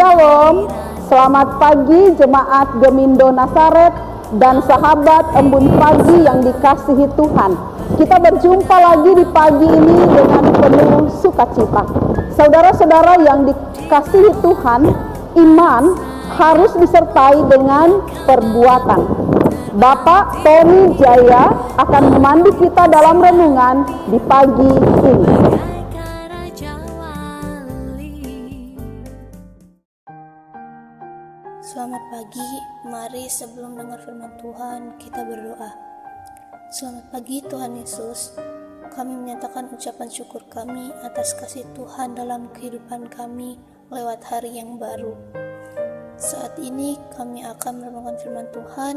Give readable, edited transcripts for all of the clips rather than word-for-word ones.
Shalom, selamat pagi jemaat Gemindo Nazaret dan sahabat embun pagi yang dikasihi Tuhan. Kita berjumpa lagi di pagi ini dengan penuh sukacita. Saudara-saudara yang dikasihi Tuhan, iman harus disertai dengan perbuatan. Bapak Tony Jaya akan memandu kita dalam renungan di pagi ini. Selamat pagi, mari sebelum dengar firman Tuhan, kita berdoa. Selamat pagi Tuhan Yesus, kami menyatakan ucapan syukur kami atas kasih Tuhan dalam kehidupan kami lewat hari yang baru. Saat ini kami akan merenungkan firman Tuhan,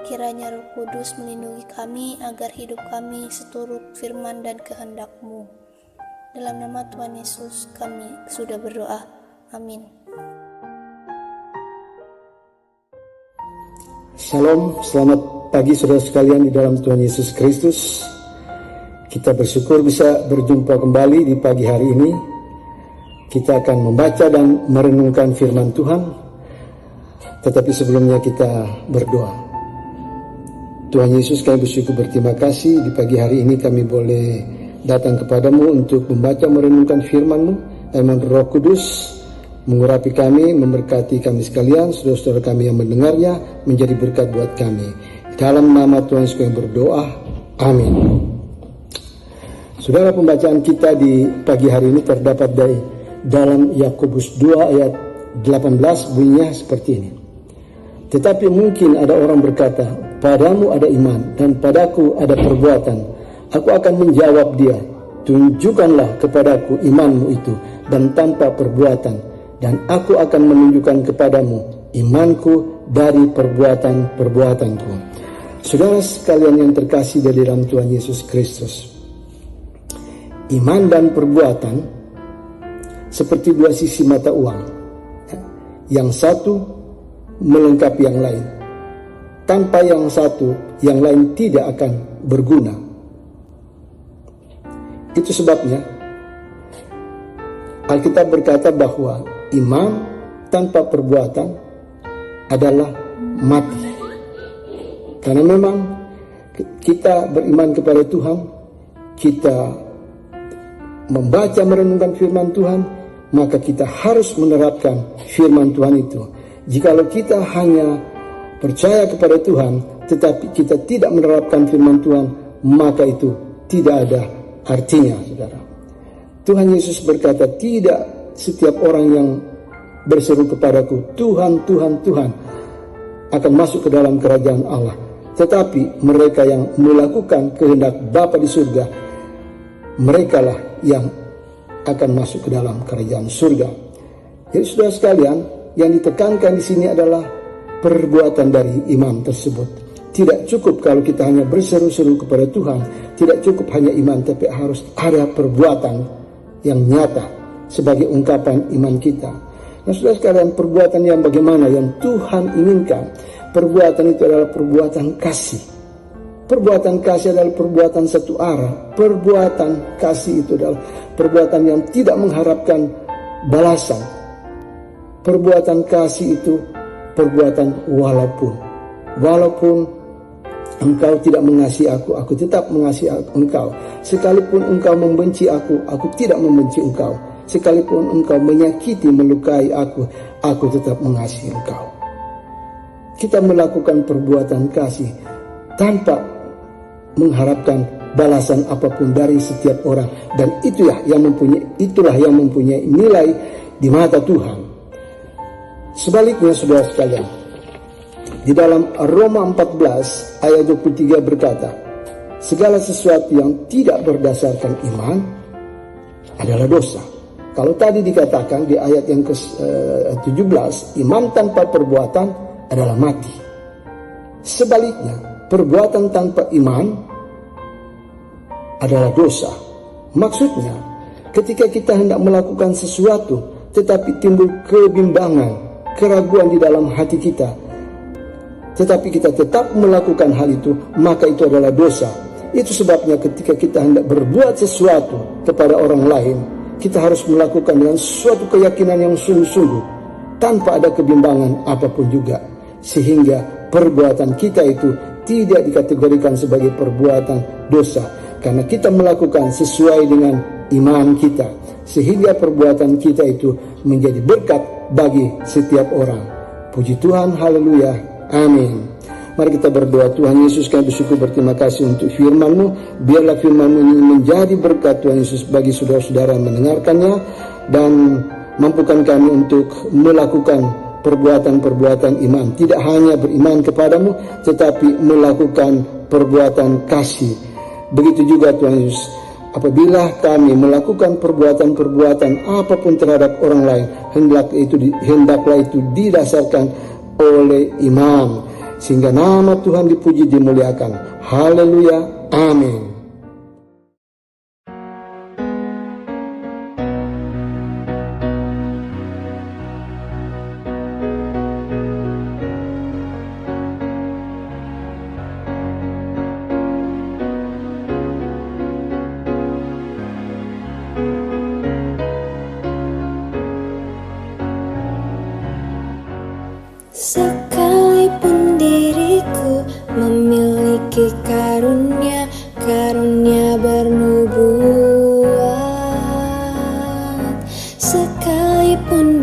kiranya Roh Kudus melindungi kami agar hidup kami seturut firman dan kehendak-Mu. Dalam nama Tuhan Yesus kami sudah berdoa, amin. Shalom, selamat pagi saudara sekalian di dalam Tuhan Yesus Kristus. Kita bersyukur bisa berjumpa kembali di pagi hari ini. Kita akan membaca dan merenungkan firman Tuhan. Tetapi sebelumnya kita berdoa. Tuhan Yesus, kami bersyukur berterima kasih di pagi hari ini kami boleh datang kepadamu untuk membaca merenungkan firman-Mu. Dan Roh Kudus mengurapi kami, memberkati kami sekalian, saudara-saudara kami yang mendengarnya, menjadi berkat buat kami. Dalam nama Tuhan Yesus kami berdoa, amin. Saudara, pembacaan kita di pagi hari ini terdapat dari dalam Yakobus 2 ayat 18, bunyinya seperti ini. Tetapi mungkin ada orang berkata, padamu ada iman dan padaku ada perbuatan. Aku akan menjawab dia, tunjukkanlah kepadaku imanmu itu dan tanpa perbuatan. Dan aku akan menunjukkan kepadamu imanku dari perbuatan-perbuatanku. Saudara sekalian yang terkasih dari dalam Tuhan Yesus Kristus, iman dan perbuatan seperti dua sisi mata uang. Yang satu melengkapi yang lain. Tanpa yang satu, yang lain tidak akan berguna. Itu sebabnya Alkitab berkata bahwa iman tanpa perbuatan adalah mati. Karena memang kita beriman kepada Tuhan, kita membaca merenungkan firman Tuhan, maka kita harus menerapkan firman Tuhan itu. Jikalau kita hanya percaya kepada Tuhan, tetapi kita tidak menerapkan firman Tuhan, maka itu tidak ada artinya, saudara. Tuhan Yesus berkata, tidak setiap orang yang berseru kepadaku, Tuhan, Tuhan, Tuhan, akan masuk ke dalam kerajaan Allah. Tetapi mereka yang melakukan kehendak Bapa di surga, merekalah yang akan masuk ke dalam kerajaan surga. Jadi saudara sekalian, yang ditekankan di sini adalah perbuatan dari iman tersebut. Tidak cukup kalau kita hanya berseru-seru kepada Tuhan, tidak cukup hanya iman, tapi harus ada perbuatan yang nyata sebagai ungkapan iman kita. Nah, saudara sekalian, perbuatan yang bagaimana yang Tuhan inginkan? Perbuatan itu adalah perbuatan kasih. Perbuatan kasih adalah perbuatan satu arah. Perbuatan kasih itu adalah perbuatan yang tidak mengharapkan balasan. Perbuatan kasih itu perbuatan walaupun engkau tidak mengasihi aku tetap mengasihi engkau. Sekalipun engkau membenci aku tidak membenci engkau. Sekalipun engkau menyakiti, melukai aku tetap mengasihi engkau. Kita melakukan perbuatan kasih tanpa mengharapkan balasan apapun dari setiap orang. Dan itulah yang mempunyai nilai di mata Tuhan. Sebaliknya, saudara sekalian, di dalam Roma 14 ayat 23 berkata, segala sesuatu yang tidak berdasarkan iman adalah dosa. Kalau tadi dikatakan di ayat yang ke-17, iman tanpa perbuatan adalah mati. Sebaliknya, perbuatan tanpa iman adalah dosa. Maksudnya, ketika kita hendak melakukan sesuatu, tetapi timbul kebimbangan, keraguan di dalam hati kita, tetapi kita tetap melakukan hal itu, maka itu adalah dosa. Itu sebabnya ketika kita hendak berbuat sesuatu kepada orang lain, kita harus melakukan dengan suatu keyakinan yang sungguh-sungguh. tanpa ada kebimbangan apapun juga, sehingga perbuatan kita itu tidak dikategorikan sebagai perbuatan dosa, karena kita melakukan sesuai dengan iman kita, sehingga perbuatan kita itu menjadi berkat bagi setiap orang. Puji Tuhan, haleluya, amin. Mari kita berdoa. Tuhan Yesus, kami bersyukur, berterima kasih untuk firman-Mu. Biarlah firman-Mu ini menjadi berkat, Tuhan Yesus, bagi saudara-saudara yang mendengarkannya, dan mampukan kami untuk melakukan perbuatan-perbuatan iman. Tidak hanya beriman kepadamu, tetapi melakukan perbuatan kasih. Begitu juga Tuhan Yesus, apabila kami melakukan perbuatan-perbuatan apapun terhadap orang lain, hendaklah itu didasarkan oleh iman, sehingga nama Tuhan dipuji, dimuliakan. Haleluya, amin. Sekalipun diriku memiliki karunia bernubuat, sekalipun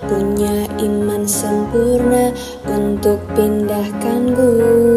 punya iman sempurna untuk pindahkan gunung.